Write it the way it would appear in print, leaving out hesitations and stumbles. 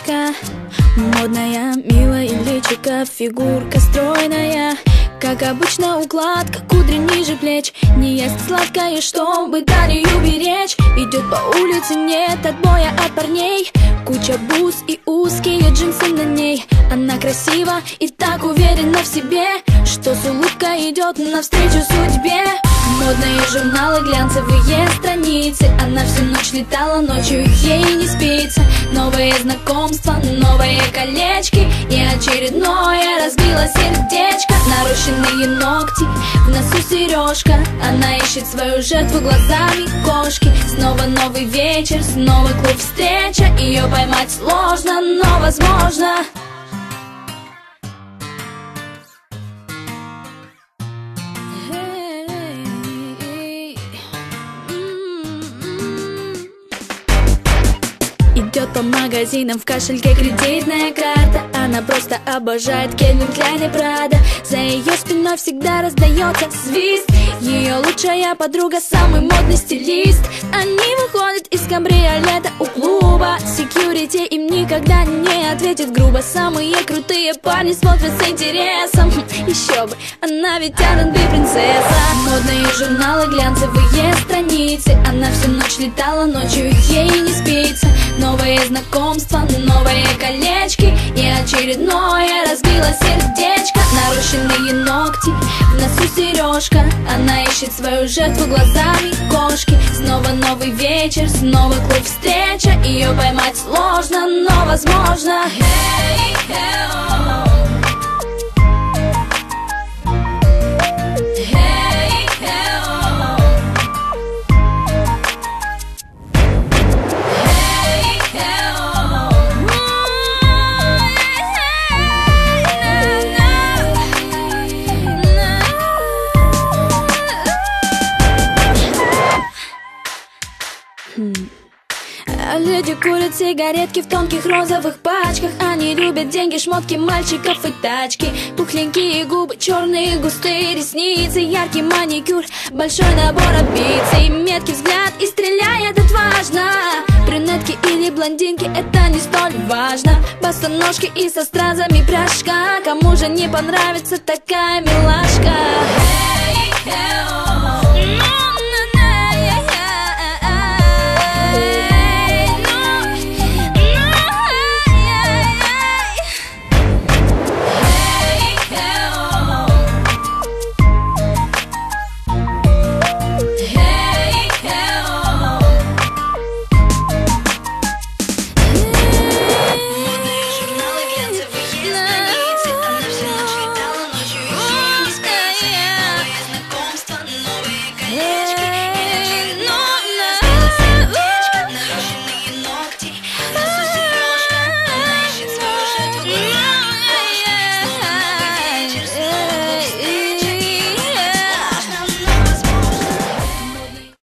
девочка. Модная, милая личико, фигурка стройная. Как обычно укладка, кудри ниже плеч. Не ест сладкое, чтобы талию беречь. Идет по улице, нет отбоя от парней. Куча бус и узкие джинсы на ней. Она красива и так уверена в себе, что с улыбкой идет навстречу судьбе. Модные журналы, глянцевые страницы. Она всю ночь летала, ночью ей не спится. Новые знакомства, новые колечки и очередное разбило сердечко. Нарощенные ногти, в носу сережка. Она ищет свою жертву глазами кошки. Снова новый вечер, снова клуб встреча. Ее поймать сложно, но возможно. Идет по магазинам, в кошельке кредитная карта. Она просто обожает Кельвин Кляйн и Прада. За ее спиной всегда раздается свист. Ее лучшая подруга, самый модный стилист. Они выходят из кабриолета у клуба. Секьюрити им никогда не ответит грубо. Самые крутые парни смотрят с интересом. Еще бы, она ведь R&B принцесса. Модные журналы, глянцевые страницы. Она всю ночь летала, ночью ей не спится. Новые знакомства, новые колечки и очередное разбило сердечко. Нарощенные ногти, в носу сережка. Она ищет свою жертву глазами кошки. Снова новый вечер, снова клуб встреча. Ее поймать сложно, но возможно. Hey, hey, oh. Люди курят сигаретки в тонких розовых пачках. Они любят деньги, шмотки, мальчиков и тачки. Пухленькие губы, черные густые ресницы, яркий маникюр, большой набор амбиций. Меткий взгляд и стреляет отважно. Брюнетки или блондинки, это не столь важно. Босоножки и со стразами пряжка. Кому же не понравится такая милашка?